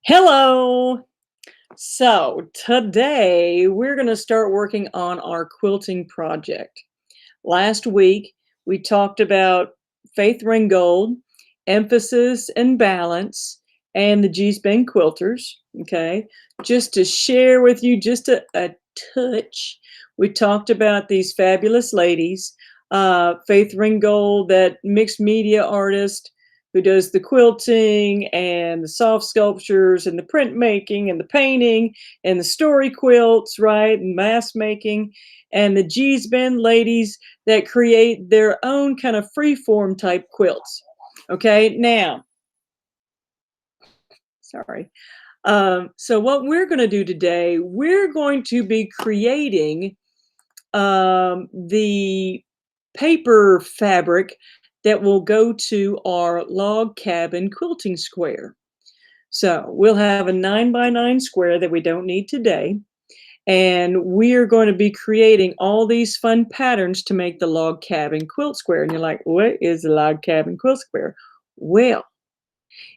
Hello. So today we're going to start working on our quilting project. Last week we talked about Faith Ringgold, emphasis and balance, and the G-Spin quilters. Okay, just to share with you just a touch, we talked about these fabulous ladies. Faith Ringgold, that mixed media artist who does the quilting and the soft sculptures and the printmaking and the painting and the story quilts, right? And mask making. And the G-Spin ladies that create their own kind of freeform type quilts. Okay, now, sorry. So what we're going to do today, we're going to be creating the paper fabric that will go to our log cabin quilting square. So we'll have a 9x9 square that we don't need today. And we are going to be creating all these fun patterns to make the log cabin quilt square. And you're like, what is the log cabin quilt square? Well,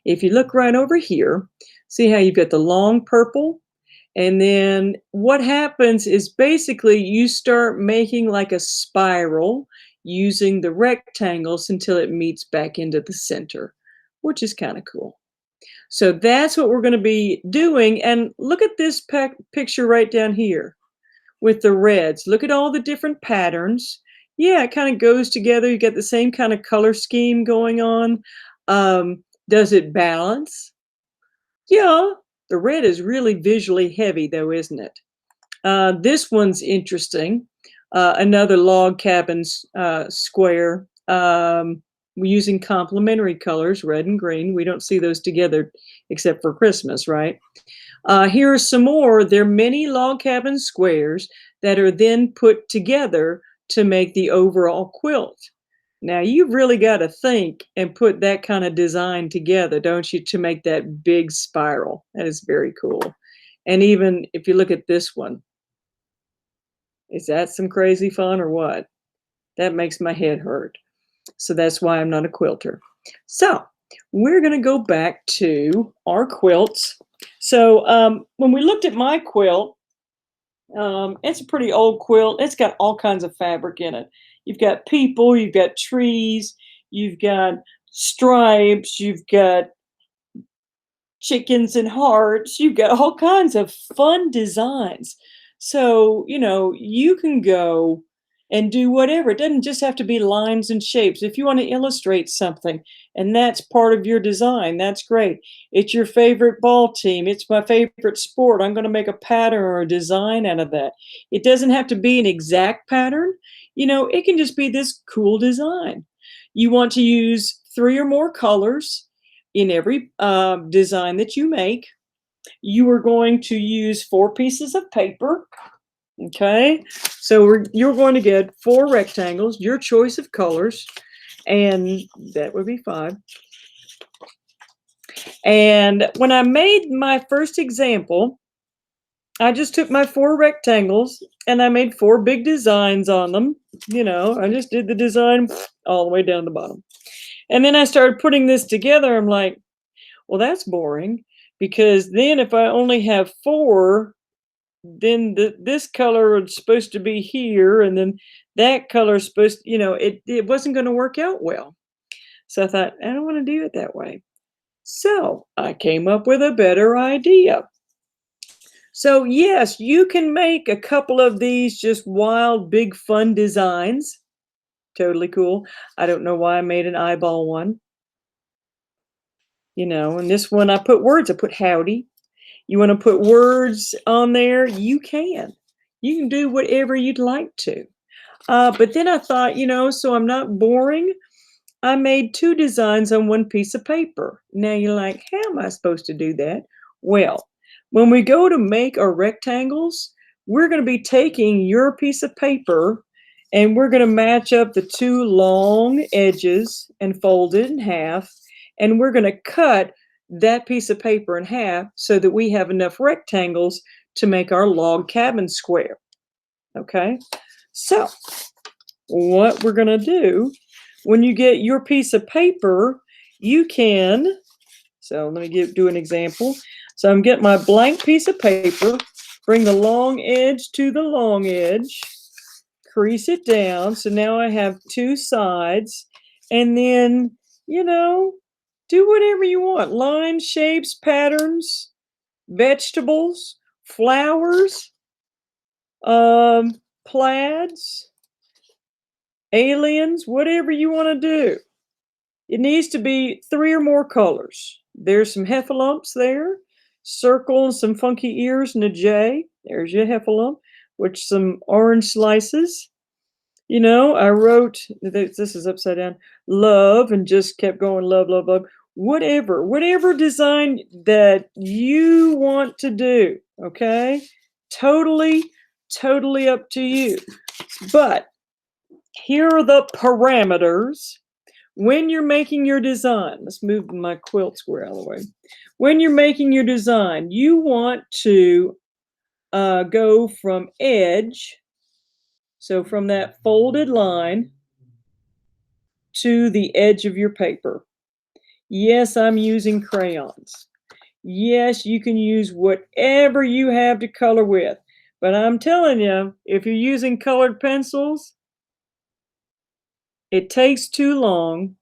if you look right over here, see how you've got the long purple? And then what happens is basically you start making like a spiral using the rectangles until it meets back into the center, which is kind of cool. So that's what we're going to be doing. And look at this picture right down here with the reds. Look at all the different patterns. Yeah, it kind of goes together. You get the same kind of color scheme going on. Does it balance? Yeah, the red is really visually heavy though, isn't it? This one's interesting. Another log cabin square. We're using complementary colors, red and green. We don't see those together except for Christmas, right? Here are some more. There are many log cabin squares that are then put together to make the overall quilt. Now, you've really got to think and put that kind of design together, don't you, to make that big spiral. That is very cool. And even if you look at this one, is that some crazy fun or what? That makes my head hurt. So that's why I'm not a quilter. So we're going to go back to our quilts. So when we looked at my quilt, it's a pretty old quilt. It's got all kinds of fabric in it. You've got people, you've got trees, you've got stripes, you've got chickens and hearts, you've got all kinds of fun designs. So, you can go and do whatever. It doesn't just have to be lines and shapes. If you want to illustrate something and that's part of your design, that's great. It's your favorite ball team. It's my favorite sport. I'm going to make a pattern or a design out of that. It doesn't have to be an exact pattern. It can just be this cool design. You want to use 3 or more colors in every design that you make. You are going to use 4 pieces of paper. Okay, so you're going to get 4 rectangles, your choice of colors, and that would be 5. And when I made my first example, I just took my 4 rectangles and I made 4 big designs on them. I just did the design all the way down the bottom. And then I started putting this together. I'm like, well, that's boring, because then if I only have 4, then this color is supposed to be here, and then that color is supposed to, it wasn't going to work out well. So I thought, I don't want to do it that way. So I came up with a better idea. So yes, you can make a couple of these just wild, big, fun designs. Totally cool. I don't know why I made an eyeball one. And this one I put words. I put howdy. You want to put words on there? You can. You can do whatever you'd like to. But then I thought, so I'm not boring, I made 2 designs on 1 piece of paper. Now you're like, how am I supposed to do that? Well, when we go to make our rectangles, we're going to be taking your piece of paper and we're going to match up the 2 long edges and fold it in half. And we're going to cut that piece of paper in half so that we have enough rectangles to make our log cabin square. Okay, so what we're going to do, when you get your piece of paper, you can, so let me do an example. So I'm getting my blank piece of paper, bring the long edge to the long edge, crease it down. So now I have two sides, and then, you know, do whatever you want. Lines, shapes, patterns, vegetables, flowers, plaids, aliens, whatever you want to do. It needs to be 3 or more colors. There's some heffalumps there, circle and some funky ears and a J. There's your heffalump, with some orange slices. You know, I wrote, this is upside down, love, and just kept going, love, love, love. Whatever design that you want to do, okay? Totally, totally up to you. But here are the parameters. When you're making your design, let's move my quilt square out of the way. When you're making your design, you want to go from edge, so from that folded line, to the edge of your paper. Yes, I'm using crayons. Yes, you can use whatever you have to color with. But I'm telling you, if you're using colored pencils, it takes too long.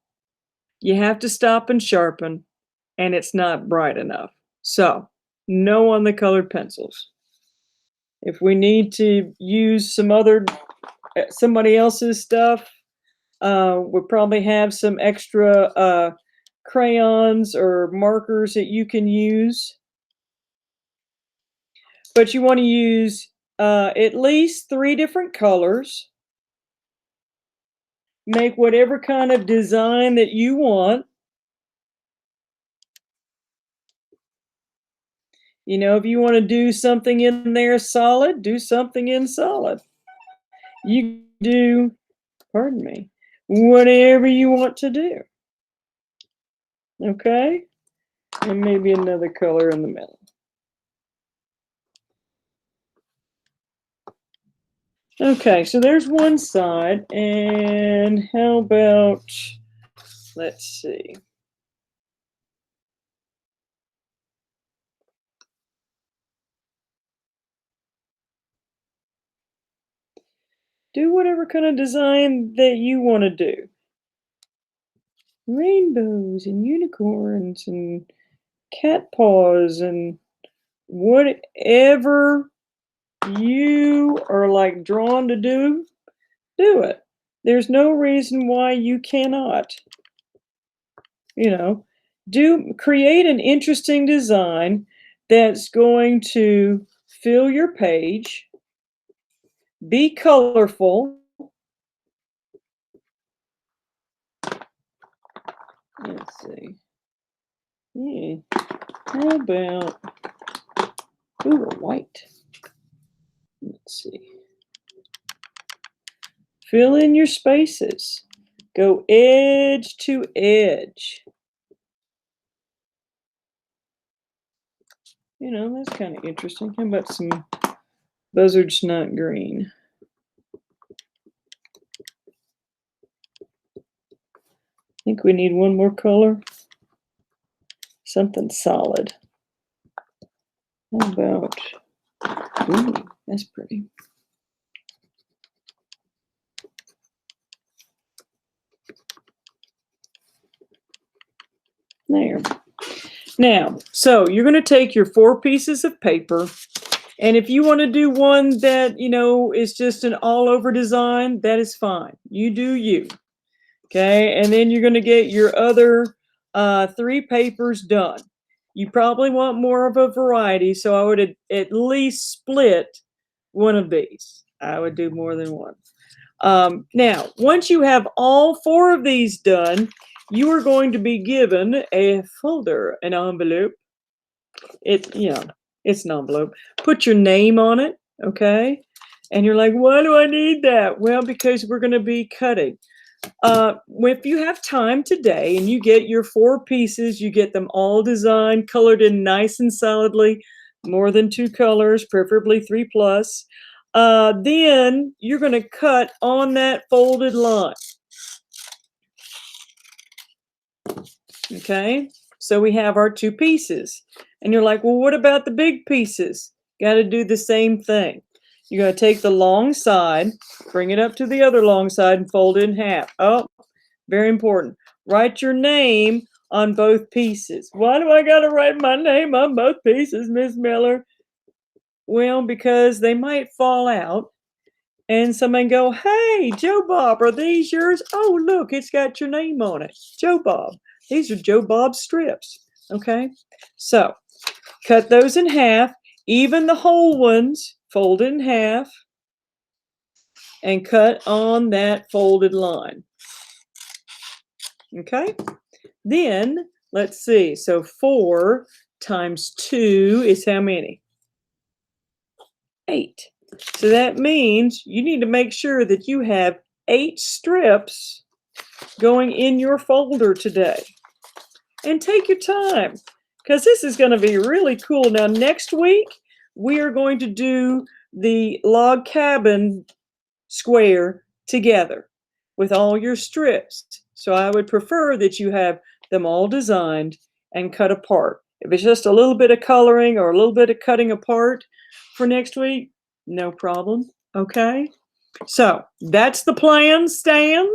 You have to stop and sharpen, and it's not bright enough. So, no on the colored pencils. If we need to use somebody else's stuff, we'll probably have some extra crayons or markers that you can use. But you want to use at least 3 different colors. Make whatever kind of design that you want. You know, if you want to do something in there solid, do something in solid. You do, pardon me, whatever you want to do. Okay? And maybe another color in the middle. Okay, so there's one side, and how about, let's see. Do whatever kind of design that you want to do. Rainbows and unicorns and cat paws and whatever you are like drawn to do, do it. There's no reason why you cannot. You know, create an interesting design that's going to fill your page, be colorful. Let's see. Yeah. How about ooh, white? Let's see. Fill in your spaces. Go edge to edge. You know, that's kind of interesting. How about some buzzard snot green? I think we need one more color. Something solid. How about, ooh, that's pretty. There. Now, so you're going to take your 4 pieces of paper, and if you want to do one that, you know, is just an all-over design, that is fine. You do you. Okay, and then you're going to get your other 3 papers done. You probably want more of a variety, so I would at least split one of these. I would do more than one. Now, once you have all 4 of these done, you are going to be given a folder, an envelope. It's an envelope. Put your name on it, okay? And you're like, why do I need that? Well, because we're going to be cutting. If you have time today and you get your 4 pieces, you get them all designed, colored in nice and solidly, more than 2 colors, preferably 3 plus. Then you're going to cut on that folded line. Okay, so we have our two pieces. And you're like, well, what about the big pieces? Got to do the same thing. You got to take the long side, bring it up to the other long side, and fold it in half. Oh, very important. Write your name on both pieces. Why do I got to write my name on both pieces, Miss Miller? Well, because they might fall out and somebody go, hey, Joe Bob, are these yours? Oh, look, it's got your name on it. Joe Bob. These are Joe Bob strips. Okay, so cut those in half, even the whole ones, fold it in half, and cut on that folded line. Okay, then let's see. So 4 times 2 is how many? 8. So that means you need to make sure that you have 8 strips going in your folder today. And take your time, because this is going to be really cool. Now, next week, we are going to do the log cabin square together with all your strips. So I would prefer that you have them all designed and cut apart. If it's just a little bit of coloring or a little bit of cutting apart for next week, no problem. Okay? So that's the plan, Stan.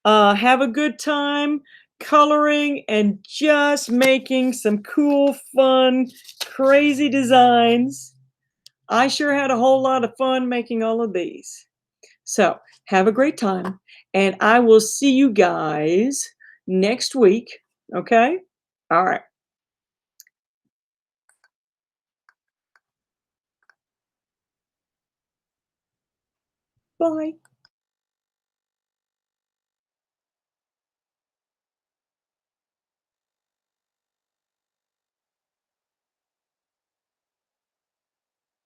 Have a good time coloring and just making some cool, fun, crazy designs. I sure had a whole lot of fun making all of these. So have a great time, and I will see you guys next week. Okay? All right. Bye.